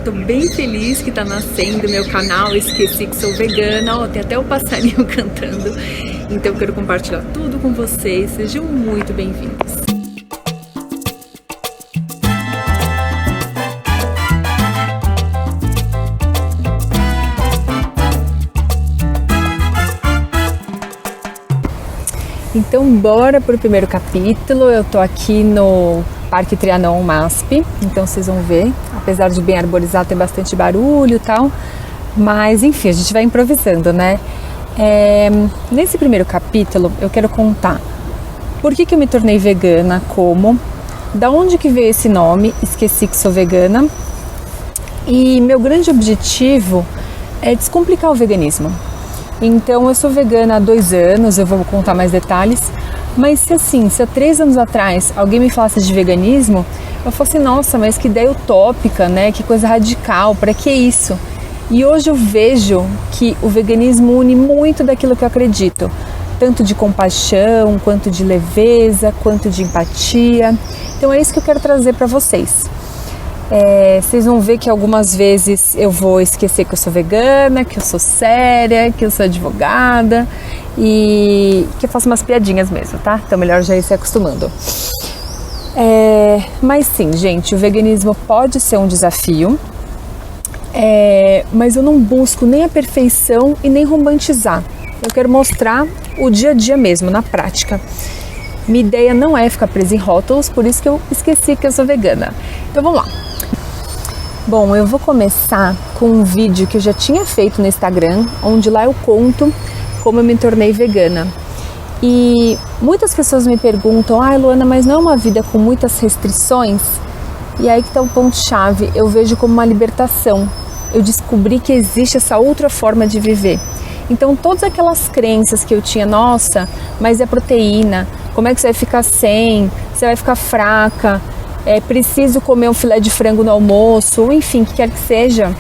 Tô bem feliz que tá nascendo meu canal Esqueci que Sou Vegana. Ó, tem até o passarinho cantando. Então eu quero compartilhar tudo com vocês. Sejam muito bem-vindos. Então bora pro primeiro capítulo. Eu tô aqui no Parque Trianon MASP, então vocês vão ver, apesar de bem arborizado, tem bastante barulho e tal, mas enfim, a gente vai improvisando, né? Nesse primeiro capítulo eu quero contar por que eu me tornei vegana, como, da onde que veio esse nome, Esqueci que Sou Vegana, e meu grande objetivo é descomplicar o veganismo. Então eu sou vegana há 2 anos, eu vou contar mais detalhes, mas se há 3 anos atrás alguém me falasse de veganismo, eu fosse, nossa, mas que ideia utópica, né? Que coisa radical, para que isso? E hoje eu vejo que o veganismo une muito daquilo que eu acredito, tanto de compaixão, quanto de leveza, quanto de empatia. Então é isso que eu quero trazer para vocês. Vocês vão ver que algumas vezes eu vou esquecer que eu sou vegana, que eu sou séria, que eu sou advogada e que eu faço umas piadinhas mesmo, tá? Então melhor já ir se acostumando. Mas sim, gente, o veganismo pode ser um desafio, mas eu não busco nem a perfeição e nem romantizar. Eu quero mostrar o dia a dia mesmo, na prática. Minha ideia não é ficar presa em rótulos, por isso que eu esqueci que eu sou vegana. Então vamos lá. Bom, eu vou começar com um vídeo que eu já tinha feito no Instagram, onde lá eu conto como eu me tornei vegana. E muitas pessoas me perguntam, Luana, mas não é uma vida com muitas restrições? E aí que tá o ponto-chave, eu vejo como uma libertação. Eu descobri que existe essa outra forma de viver. Então todas aquelas crenças que eu tinha, nossa, mas é proteína, como é que você vai ficar sem? Você vai ficar fraca? Preciso comer um filé de frango no almoço, enfim, o que quer que seja.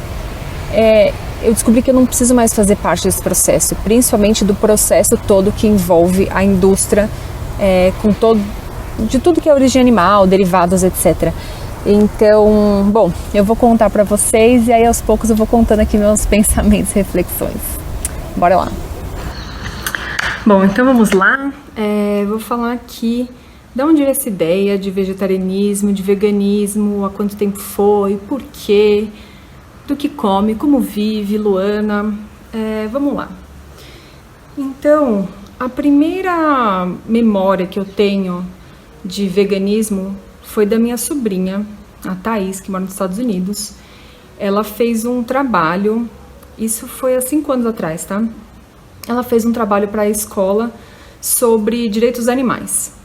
Eu descobri que eu não preciso mais fazer parte desse processo, principalmente do processo todo que envolve a indústria, de tudo que é origem animal, derivados, etc. Então, bom, eu vou contar para vocês e aí aos poucos eu vou contando aqui meus pensamentos e reflexões. Bora lá. Bom, então vamos lá. Vou falar aqui de onde veio essa ideia de vegetarianismo, de veganismo, há quanto tempo foi, por quê, do que come, como vive, Luana. Vamos lá. Então, a primeira memória que eu tenho de veganismo foi da minha sobrinha, a Thaís, que mora nos Estados Unidos. Ela fez um trabalho, isso foi há 5 anos atrás, tá? Ela fez um trabalho para a escola sobre direitos dos animais.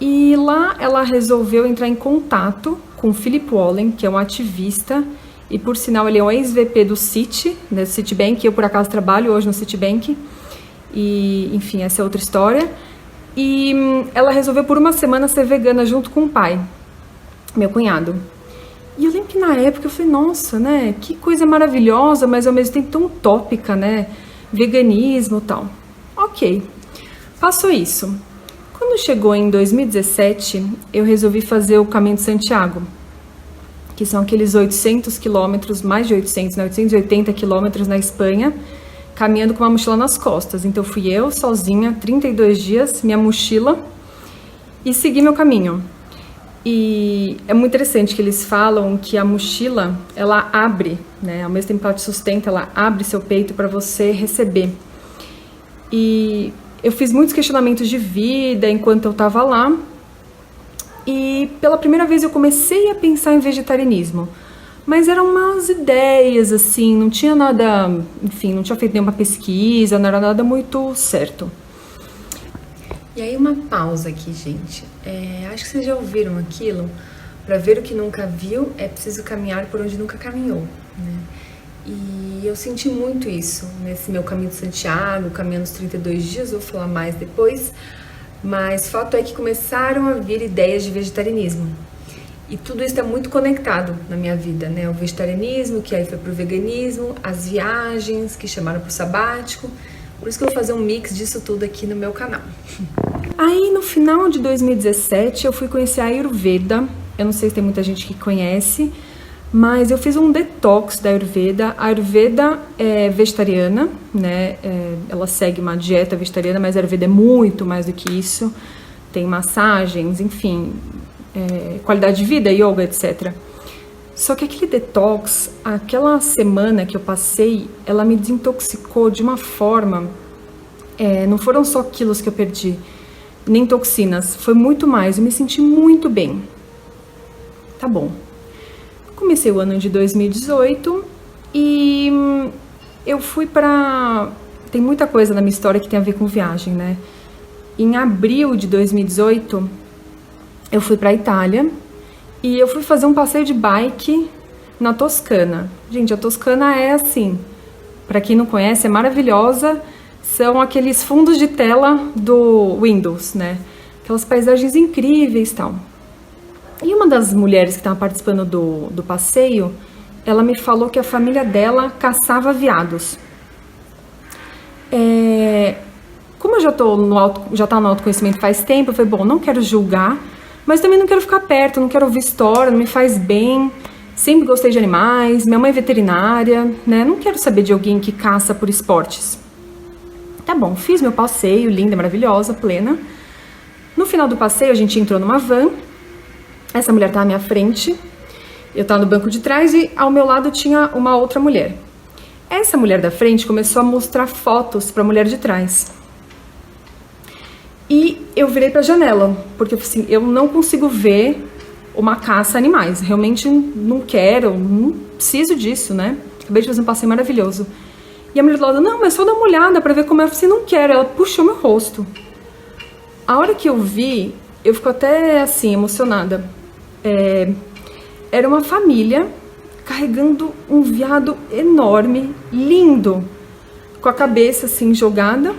E lá ela resolveu entrar em contato com o Philip Wallen, que é um ativista, e por sinal ele é um ex-VP do Citi, né, do Citibank. Eu por acaso trabalho hoje no Citibank, e enfim, essa é outra história. E ela resolveu por uma semana ser vegana junto com o pai, meu cunhado. E eu lembro que na época eu falei, nossa, né, que coisa maravilhosa, mas ao mesmo tempo tão utópica, né, veganismo e tal. Ok, passou isso. Quando chegou em 2017, eu resolvi fazer o Caminho de Santiago, que são aqueles 800 quilômetros, mais de 800, né, 880 quilômetros na Espanha, caminhando com uma mochila nas costas. Então fui eu, sozinha, 32 dias, minha mochila, e segui meu caminho. E é muito interessante que eles falam que a mochila, ela abre, né, ao mesmo tempo que ela te sustenta, ela abre seu peito para você receber. E eu fiz muitos questionamentos de vida enquanto eu estava lá, e pela primeira vez eu comecei a pensar em vegetarianismo, mas eram umas ideias assim, não tinha nada, enfim, não tinha feito nenhuma pesquisa, não era nada muito certo. E aí uma pausa aqui, gente, acho que vocês já ouviram aquilo, para ver o que nunca viu é preciso caminhar por onde nunca caminhou, né? E eu senti muito isso nesse meu caminho de Santiago, caminhando os 32 dias, vou falar mais depois, mas fato é que começaram a vir ideias de vegetarianismo. E tudo isso está muito conectado na minha vida, né? O vegetarianismo, que aí foi pro veganismo, as viagens, que chamaram pro sabático. Por isso que eu vou fazer um mix disso tudo aqui no meu canal. Aí no final de 2017 eu fui conhecer a Ayurveda. Eu não sei se tem muita gente que conhece, Mas eu fiz um detox da Ayurveda. A Ayurveda é vegetariana, né? Ela segue uma dieta vegetariana, mas a Ayurveda é muito mais do que isso. Tem massagens, enfim, qualidade de vida, yoga, etc. Só que aquele detox, aquela semana que eu passei, ela me desintoxicou de uma forma... não foram só quilos que eu perdi, nem toxinas, foi muito mais. Eu me senti muito bem. Tá bom. Comecei o ano de 2018 e eu fui pra... Tem muita coisa na minha história que tem a ver com viagem, né? Em abril de 2018, eu fui pra Itália e eu fui fazer um passeio de bike na Toscana. Gente, a Toscana é assim, pra quem não conhece, é maravilhosa. São aqueles fundos de tela do Windows, né? Aquelas paisagens incríveis e tal. E uma das mulheres que estava participando do passeio, ela me falou que a família dela caçava veados. Como eu já estava no autoconhecimento faz tempo, eu falei, bom, não quero julgar, mas também não quero ficar perto, não quero ouvir história, não me faz bem. Sempre gostei de animais, minha mãe é veterinária, né? Não quero saber de alguém que caça por esportes. Tá bom, fiz meu passeio, linda, maravilhosa, plena. No final do passeio, a gente entrou numa van. Essa mulher estava à minha frente, eu estava no banco de trás e ao meu lado tinha uma outra mulher. Essa mulher da frente começou a mostrar fotos para a mulher de trás. E eu virei para a janela, porque assim, eu não consigo ver uma caça a animais. Realmente não quero, não preciso disso, né? Acabei de fazer um passeio maravilhoso. E a mulher do lado, não, mas só dá uma olhada para ver como é. Eu falei, não quero. Ela puxou meu rosto. A hora que eu vi, eu fico até assim, emocionada. Era uma família carregando um veado enorme, lindo, com a cabeça assim jogada,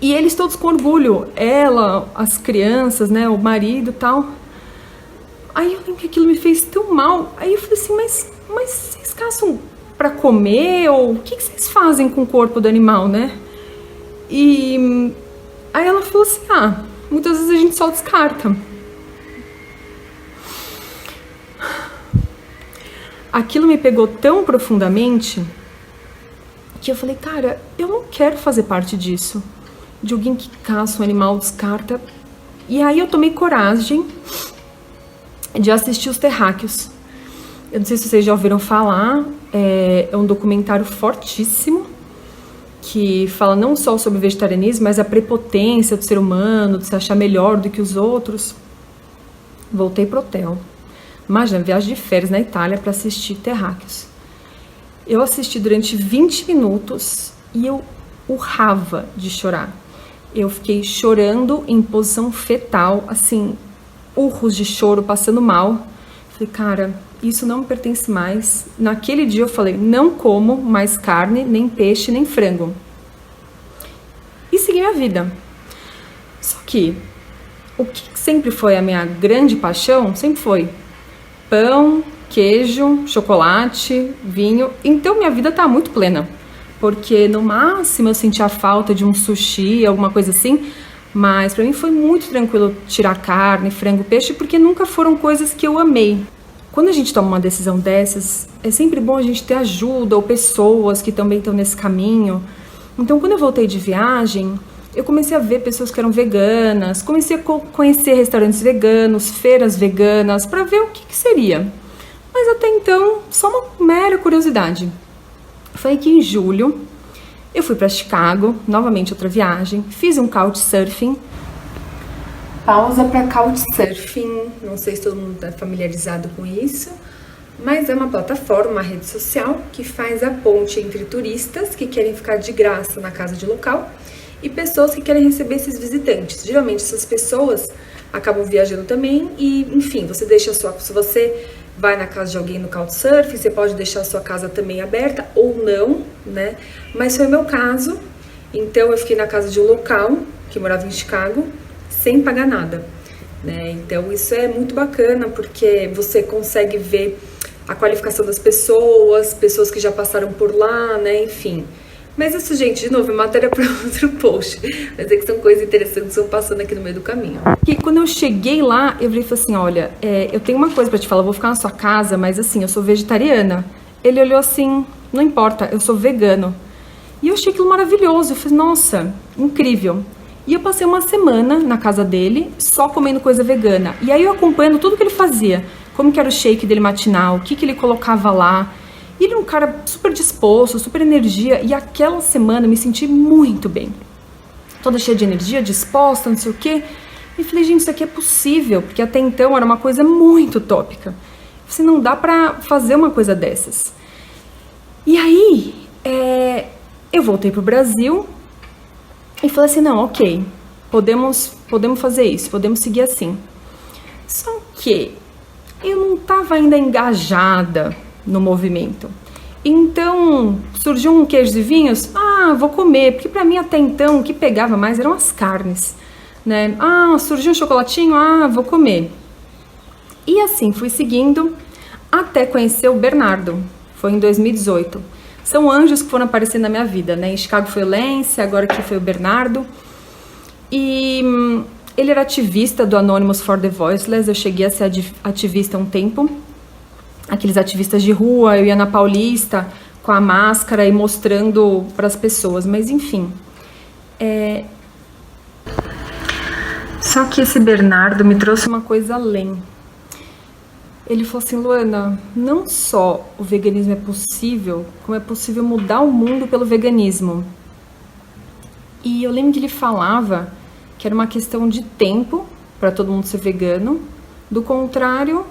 e eles todos com orgulho, ela, as crianças, né, o marido e tal. Aí eu lembro que aquilo me fez tão mal. Aí eu falei assim, mas vocês caçam pra comer? Ou o que vocês fazem com o corpo do animal, né? E aí ela falou assim, muitas vezes a gente só descarta. Aquilo me pegou tão profundamente que eu falei, cara, eu não quero fazer parte disso. De alguém que caça um animal, descarta. E aí eu tomei coragem de assistir Os Terráqueos. Eu não sei se vocês já ouviram falar, é um documentário fortíssimo que fala não só sobre vegetarianismo, mas a prepotência do ser humano, de se achar melhor do que os outros. Voltei pro hotel. Imagina, viagem de férias na Itália para assistir Terráqueos. Eu assisti durante 20 minutos e eu urrava de chorar. Eu fiquei chorando em posição fetal, assim, urros de choro, passando mal. Falei, cara, isso não me pertence mais. Naquele dia eu falei, não como mais carne, nem peixe, nem frango. E segui minha vida. Só que o que sempre foi a minha grande paixão, sempre foi pão, queijo, chocolate, vinho. Então minha vida tá muito plena. Porque no máximo eu sentia falta de um sushi, alguma coisa assim. Mas pra mim foi muito tranquilo tirar carne, frango, peixe, porque nunca foram coisas que eu amei. Quando a gente toma uma decisão dessas, é sempre bom a gente ter ajuda ou pessoas que também estão nesse caminho. Então quando eu voltei de viagem, eu comecei a ver pessoas que eram veganas, comecei a conhecer restaurantes veganos, feiras veganas, para ver o que seria. Mas até então, só uma mera curiosidade. Foi que em julho, eu fui para Chicago, novamente outra viagem, fiz um couchsurfing. Pausa para couchsurfing, não sei se todo mundo está familiarizado com isso, mas é uma plataforma, uma rede social que faz a ponte entre turistas que querem ficar de graça na casa de local e pessoas que querem receber esses visitantes. Geralmente essas pessoas acabam viajando também e, enfim, você deixa se você vai na casa de alguém no couchsurfing, você pode deixar a sua casa também aberta ou não, né? Mas foi o meu caso, então eu fiquei na casa de um local que morava em Chicago sem pagar nada, né? Então isso é muito bacana porque você consegue ver a qualificação das pessoas que já passaram por lá, né? Enfim. Mas isso, gente, de novo, é matéria para outro post. Mas é que são coisas interessantes que estão passando aqui no meio do caminho. E quando eu cheguei lá, eu falei assim, olha, eu tenho uma coisa para te falar, eu vou ficar na sua casa, mas assim, eu sou vegetariana. Ele olhou assim, não importa, eu sou vegano. E eu achei aquilo maravilhoso, eu falei, nossa, incrível. E eu passei uma semana na casa dele, só comendo coisa vegana. E aí eu acompanhando tudo que ele fazia, como que era o shake dele matinal, o que ele colocava lá. E ele é um cara super disposto, super energia, e aquela semana eu me senti muito bem. Toda cheia de energia, disposta, não sei o quê. E falei, gente, isso aqui é possível, porque até então era uma coisa muito utópica. Você não dá pra fazer uma coisa dessas. E aí, eu voltei pro Brasil e falei assim, não, ok, podemos fazer isso, podemos seguir assim. Só que eu não estava ainda engajada no movimento. Então, surgiu um queijos e vinhos, vou comer, porque pra mim até então o que pegava mais eram as carnes, né? Surgiu um chocolatinho, vou comer. E assim, fui seguindo até conhecer o Bernardo, foi em 2018. São anjos que foram aparecendo na minha vida, né? Em Chicago foi o Lance, agora aqui foi o Bernardo. E ele era ativista do Anonymous for the Voiceless, eu cheguei a ser ativista há um tempo. Aqueles ativistas de rua, eu ia na Paulista com a máscara e mostrando para as pessoas, mas enfim. Só que esse Bernardo me trouxe uma coisa além. Ele falou assim, Luana, não só o veganismo é possível, como é possível mudar o mundo pelo veganismo. E eu lembro que ele falava que era uma questão de tempo para todo mundo ser vegano, do contrário,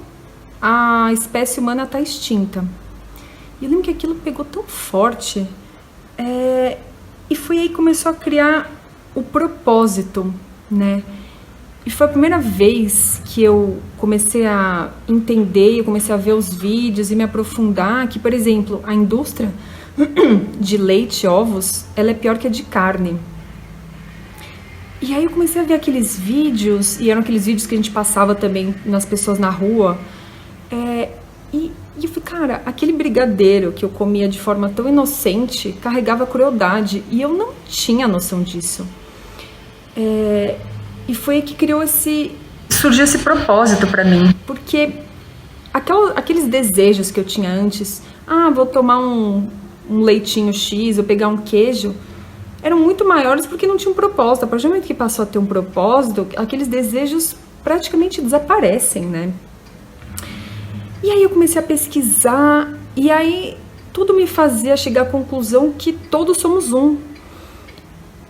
a espécie humana está extinta. E eu lembro que aquilo pegou tão forte, e foi aí que começou a criar o propósito, né? E foi a primeira vez que eu comecei a entender, eu comecei a ver os vídeos e me aprofundar que, por exemplo, a indústria de leite e ovos, ela é pior que a de carne. E aí eu comecei a ver aqueles vídeos, e eram aqueles vídeos que a gente passava também nas pessoas na rua, e eu falei, cara, aquele brigadeiro que eu comia de forma tão inocente carregava crueldade, e eu não tinha noção disso. E foi aí que surgiu esse propósito pra mim, porque aqueles desejos que eu tinha antes, vou tomar um leitinho X, ou pegar um queijo, eram muito maiores porque não tinha um propósito. A partir do momento que passou a ter um propósito, aqueles desejos praticamente desaparecem, né? E aí eu comecei a pesquisar, e aí tudo me fazia chegar à conclusão que todos somos um.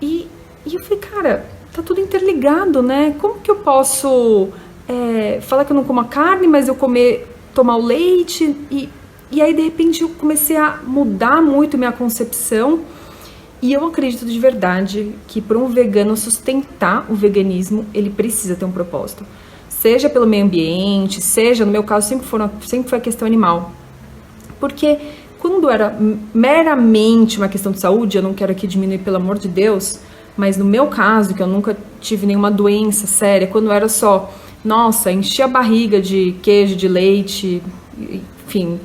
E eu falei, cara, tá tudo interligado, né? Como que eu posso falar que eu não como a carne, mas eu tomar o leite? E aí, de repente, eu comecei a mudar muito minha concepção. E eu acredito de verdade que para um vegano sustentar o veganismo, ele precisa ter um propósito. Seja pelo meio ambiente, seja, no meu caso, sempre foi a questão animal. Porque quando era meramente uma questão de saúde, eu não quero aqui diminuir, pelo amor de Deus, mas no meu caso, que eu nunca tive nenhuma doença séria, quando era só, nossa, enchi a barriga de queijo, de leite, enfim,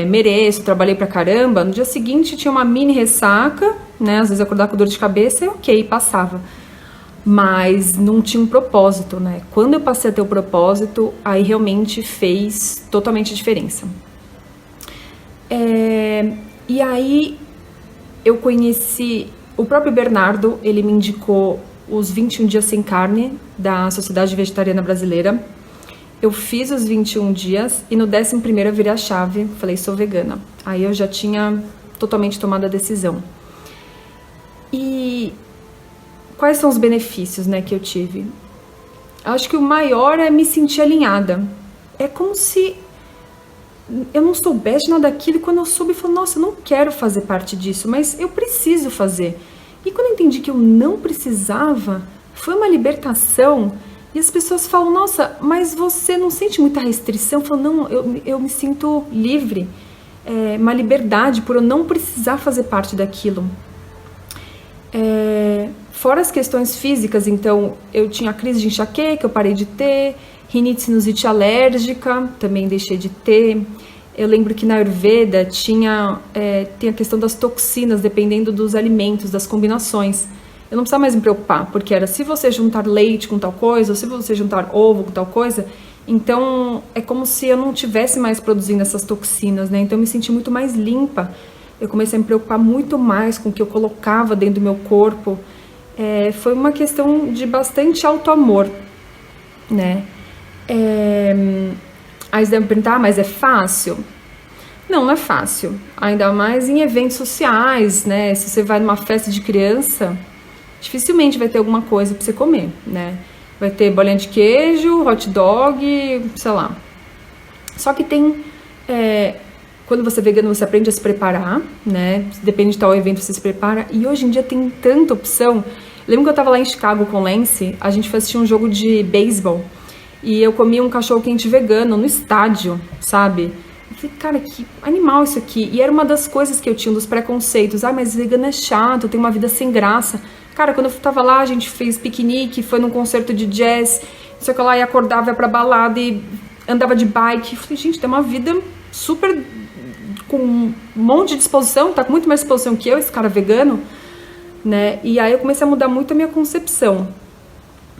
mereço, trabalhei pra caramba, no dia seguinte tinha uma mini ressaca, né, às vezes acordar com dor de cabeça e ok, passava. Mas não tinha um propósito, né? Quando eu passei a ter o propósito, aí realmente fez totalmente a diferença. E aí eu conheci o próprio Bernardo, ele me indicou os 21 dias sem carne da Sociedade Vegetariana Brasileira. Eu fiz os 21 dias e no 11º eu virei a chave, falei, sou vegana. Aí eu já tinha totalmente tomado a decisão. E quais são os benefícios, né, que eu tive? Acho que o maior é me sentir alinhada. É como se eu não soubesse nada daquilo, e quando eu soube, eu falei, nossa, eu não quero fazer parte disso, mas eu preciso fazer. E quando eu entendi que eu não precisava, foi uma libertação. E as pessoas falam, nossa, mas você não sente muita restrição? Eu falo, não, eu me sinto livre. Uma liberdade por eu não precisar fazer parte daquilo. Fora as questões físicas, então, eu tinha crise de enxaqueca, eu parei de ter, rinite sinusite alérgica, também deixei de ter, Eu lembro que na Ayurveda tem a questão das toxinas, dependendo dos alimentos, das combinações. Eu não precisava mais me preocupar, porque era se você juntar leite com tal coisa, ou se você juntar ovo com tal coisa, então é como se eu não tivesse mais produzindo essas toxinas, né? Então eu me senti muito mais limpa. Eu comecei a me preocupar muito mais com o que eu colocava dentro do meu corpo. Foi uma questão de bastante auto-amor, né? Aí você deve perguntar, mas é fácil? Não é fácil. Ainda mais em eventos sociais, né? Se você vai numa festa de criança, dificilmente vai ter alguma coisa pra você comer, né? Vai ter bolinha de queijo, hot dog, sei lá. Só que tem... quando você é vegano, você aprende a se preparar, né? Depende de tal evento, você se prepara. E hoje em dia tem tanta opção. Lembro que eu tava lá em Chicago com o Lance, a gente foi assistir um jogo de beisebol. E eu comi um cachorro-quente vegano no estádio, sabe? Eu falei, cara, que animal isso aqui. E era uma das coisas que eu tinha, dos preconceitos. Ah, mas vegano é chato, tem uma vida sem graça. Cara, quando eu tava lá, a gente fez piquenique, foi num concerto de jazz, só que lá ia acordava, ia pra balada e andava de bike. Eu falei, gente, tem uma vida super... com um monte de disposição, tá com muito mais disposição que eu, esse cara vegano, né? E aí eu comecei a mudar muito a minha concepção.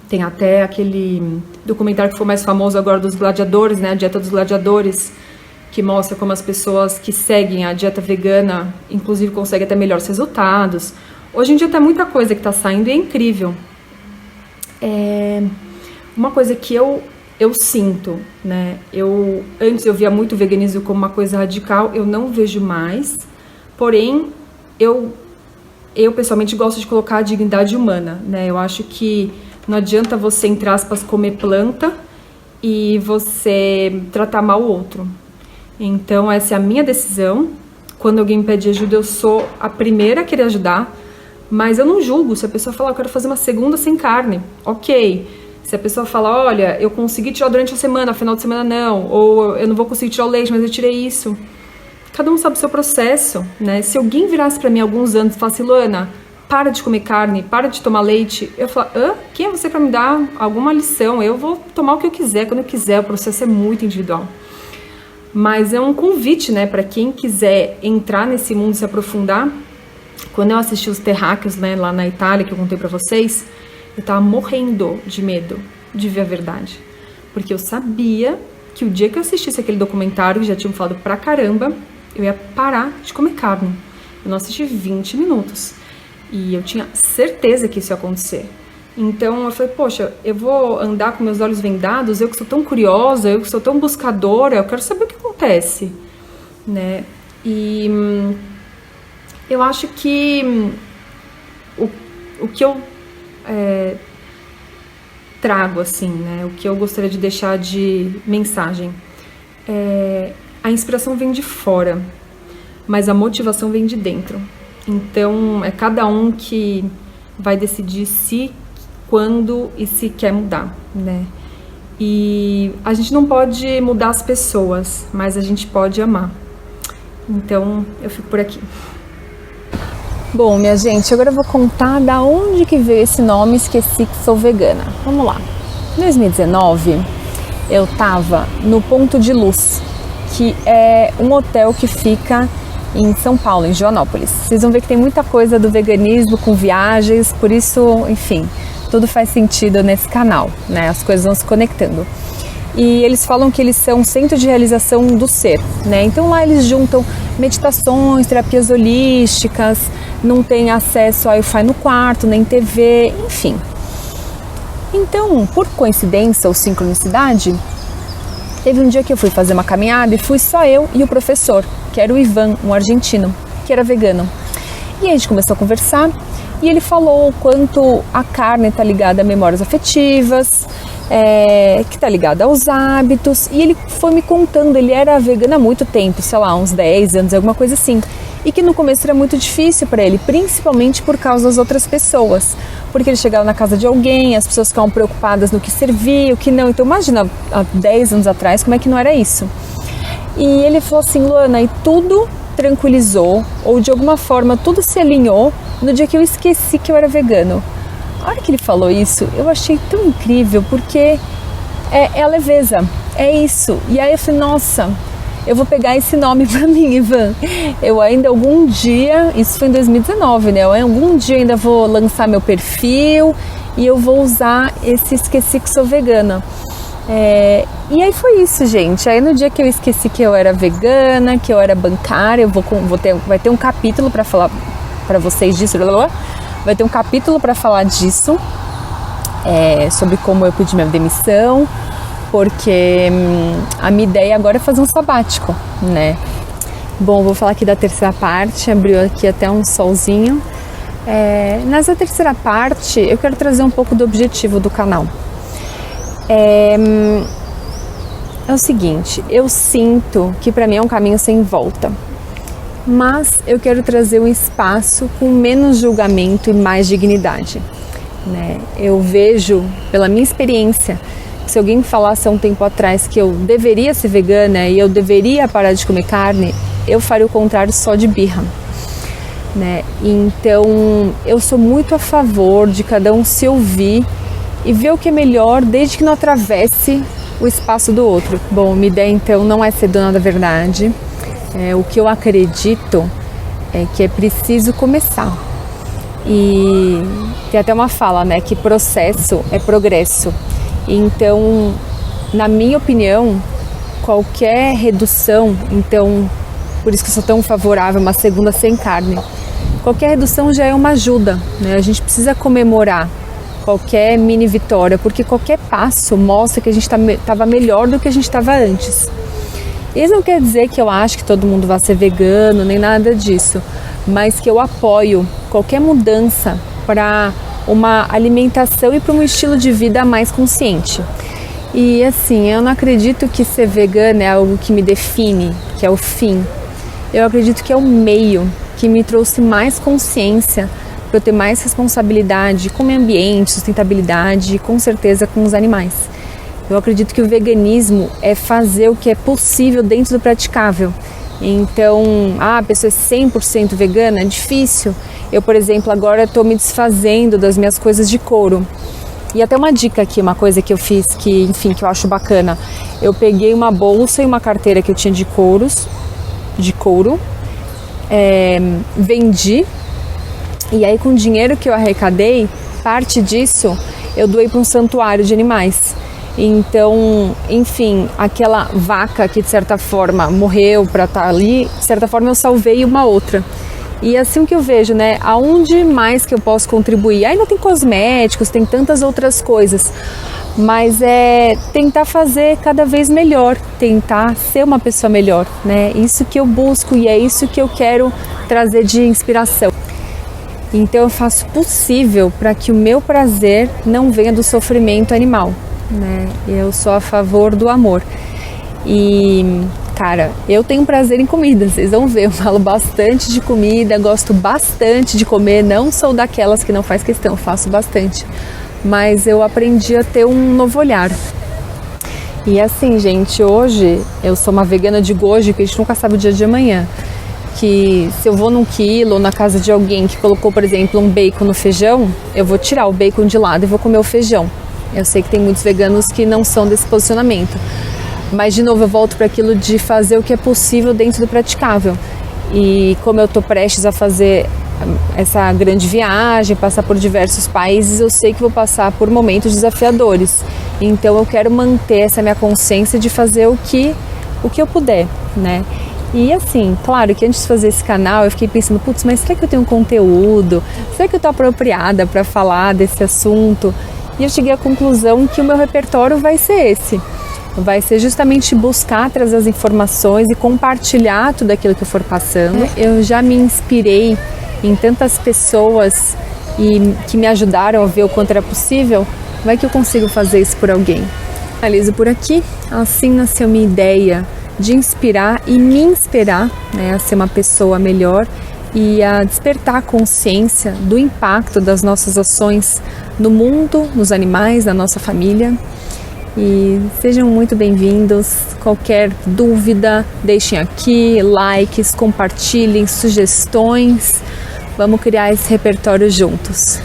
Tem até aquele documentário que foi mais famoso agora dos gladiadores, né? A dieta dos gladiadores, que mostra como as pessoas que seguem a dieta vegana, inclusive, conseguem até melhores resultados. Hoje em dia tem muita coisa que tá saindo e é incrível. Uma coisa que eu sinto, né? Antes eu via muito o veganismo como uma coisa radical, eu não vejo mais. Porém, eu pessoalmente gosto de colocar a dignidade humana, né? Eu acho que não adianta você, entre aspas, comer planta e você tratar mal o outro. Então, essa é a minha decisão. Quando alguém me pede ajuda, eu sou a primeira a querer ajudar, mas eu não julgo. Se a pessoa falar, eu quero fazer uma segunda sem carne, ok. Se a pessoa fala, olha, eu consegui tirar durante a semana, final de semana não, ou eu não vou conseguir tirar o leite, mas eu tirei isso. Cada um sabe o seu processo, né? Se alguém virasse pra mim há alguns anos e falasse, Luana, para de comer carne, para de tomar leite, eu falo, quem é você pra me dar alguma lição? Eu vou tomar o que eu quiser, quando eu quiser, o processo é muito individual. Mas é um convite, né, pra quem quiser entrar nesse mundo, se aprofundar. Quando eu assisti os terráqueos, né, lá na Itália, que eu contei pra vocês, eu tava morrendo de medo de ver a verdade. Porque eu sabia que o dia que eu assistisse aquele documentário, que já tinham falado pra caramba, eu ia parar de comer carne. Eu não assisti 20 minutos. E eu tinha certeza que isso ia acontecer. Então eu falei, poxa, eu vou andar com meus olhos vendados, eu que sou tão curiosa, eu que sou tão buscadora, eu quero saber o que acontece, né? E eu acho que o que eu trago, assim, né? O que eu gostaria de deixar de mensagem a inspiração vem de fora, mas a motivação vem de dentro. Então, é cada um que vai decidir se, quando e se quer mudar, né? E a gente não pode mudar as pessoas, mas a gente pode amar. Então, eu fico por aqui. Bom, minha gente, agora eu vou contar da onde que veio esse nome, esqueci que sou vegana. Vamos lá. Em 2019, eu tava no Ponto de Luz, que é um hotel que fica em São Paulo, em Joanópolis. Vocês vão ver que tem muita coisa do veganismo com viagens, por isso, enfim, tudo faz sentido nesse canal, né? As coisas vão se conectando. E eles falam que eles são um centro de realização do ser, né? Então lá eles juntam meditações, terapias holísticas, não tem acesso a Wi-Fi no quarto, nem TV, enfim. Então, por coincidência ou sincronicidade, teve um dia que eu fui fazer uma caminhada e fui só eu e o professor, que era o Ivan, um argentino, que era vegano. E a gente começou a conversar e ele falou o quanto a carne está ligada a memórias afetivas, que está ligada aos hábitos. E ele foi me contando, ele era vegano há muito tempo, sei lá, uns 10 anos, alguma coisa assim. E que no começo era muito difícil para ele, principalmente por causa das outras pessoas. Porque ele chegava na casa de alguém, as pessoas ficavam preocupadas no que servia, o que não. Então imagina, há 10 anos atrás, como é que não era isso? E ele falou assim, Luana, e tudo tranquilizou, ou de alguma forma tudo se alinhou no dia que eu esqueci que eu era vegano. A hora que ele falou isso, eu achei tão incrível, porque é a leveza, é isso. E aí eu falei, nossa, eu vou pegar esse nome pra mim, Ivan. Eu ainda algum dia, isso foi em 2019, né? Eu algum dia ainda vou lançar meu perfil e eu vou usar esse Esqueci que Sou Vegana. E aí foi isso, gente. Aí no dia que eu esqueci que eu era vegana, que eu era bancária, vai ter um capítulo pra falar pra vocês disso, vai ter um capítulo pra falar disso, sobre como eu pedi minha demissão, porque a minha ideia agora é fazer um sabático, né? Bom, vou falar aqui da terceira parte, abriu aqui até um solzinho. Nessa terceira parte, eu quero trazer um pouco do objetivo do canal. É o seguinte, eu sinto que para mim é um caminho sem volta, mas eu quero trazer um espaço com menos julgamento e mais dignidade, né? Eu vejo, pela minha experiência, se alguém falasse há um tempo atrás que eu deveria ser vegana e eu deveria parar de comer carne, eu faria o contrário só de birra, né? Então, eu sou muito a favor de cada um se ouvir e ver o que é melhor, desde que não atravesse o espaço do outro. Bom, minha ideia então não é ser dona da verdade. O que eu acredito é que é preciso começar. E tem até uma fala, né, que processo é progresso. Então, na minha opinião, qualquer redução, então, por isso que eu sou tão favorável a uma segunda sem carne, qualquer redução já é uma ajuda, né? A gente precisa comemorar qualquer mini vitória, porque qualquer passo mostra que a gente estava melhor do que a gente estava antes. Isso não quer dizer que eu acho que todo mundo vai ser vegano, nem nada disso, mas que eu apoio qualquer mudança para uma alimentação e para um estilo de vida mais consciente. E assim, eu não acredito que ser vegana é algo que me define, que é o fim. Eu acredito que é o meio que me trouxe mais consciência para eu ter mais responsabilidade com o meio ambiente, sustentabilidade e com certeza com os animais. Eu acredito que o veganismo é fazer o que é possível dentro do praticável. Então, a pessoa é 100% vegana? É difícil. Eu, por exemplo, agora estou me desfazendo das minhas coisas de couro. E até uma dica aqui, uma coisa que eu fiz que, enfim, que eu acho bacana. Eu peguei uma bolsa e uma carteira que eu tinha de couro, vendi. E aí, com o dinheiro que eu arrecadei, parte disso eu doei para um santuário de animais. Então, enfim, aquela vaca que de certa forma morreu para estar ali, de certa forma eu salvei uma outra. E assim o que eu vejo, né? Aonde mais que eu posso contribuir? Ainda tem cosméticos, tem tantas outras coisas, mas é tentar fazer cada vez melhor, tentar ser uma pessoa melhor, né? Isso que eu busco e é isso que eu quero trazer de inspiração. Então eu faço o possível para que o meu prazer não venha do sofrimento animal, né? Eu sou a favor do amor. E, cara, eu tenho prazer em comida, vocês vão ver, eu falo bastante de comida, gosto bastante de comer, não sou daquelas que não faz questão, faço bastante. Mas eu aprendi a ter um novo olhar. E assim, gente, hoje eu sou uma vegana de goji, porque a gente nunca sabe o dia de amanhã. Que se eu vou num quilo ou na casa de alguém que colocou, por exemplo, um bacon no feijão, eu vou tirar o bacon de lado e vou comer o feijão. Eu sei que tem muitos veganos que não são desse posicionamento. Mas, de novo, eu volto para aquilo de fazer o que é possível dentro do praticável. E como eu estou prestes a fazer essa grande viagem, passar por diversos países, eu sei que vou passar por momentos desafiadores. Então, eu quero manter essa minha consciência de fazer o que eu puder, né? E assim, claro que antes de fazer esse canal eu fiquei pensando, putz, mas será que eu tenho um conteúdo? Será que eu estou apropriada para falar desse assunto? E eu cheguei à conclusão que o meu repertório vai ser esse. Vai ser justamente buscar trazer as informações e compartilhar tudo aquilo que eu for passando. Eu já me inspirei em tantas pessoas e que me ajudaram a ver o quanto era possível. Vai que eu consigo fazer isso por alguém. Finalizo por aqui. Assim nasceu minha ideia de inspirar e me inspirar, né, a ser uma pessoa melhor e a despertar a consciência do impacto das nossas ações no mundo, nos animais, na nossa família. E sejam muito bem-vindos. Qualquer dúvida, deixem aqui, likes, compartilhem, sugestões. Vamos criar esse repertório juntos.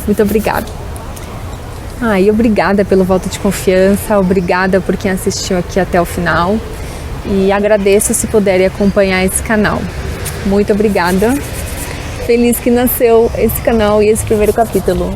Muito obrigada. E obrigada pelo voto de confiança, obrigada por quem assistiu aqui até o final. E agradeço se puderem acompanhar esse canal. Muito obrigada. Feliz que nasceu esse canal e esse primeiro capítulo.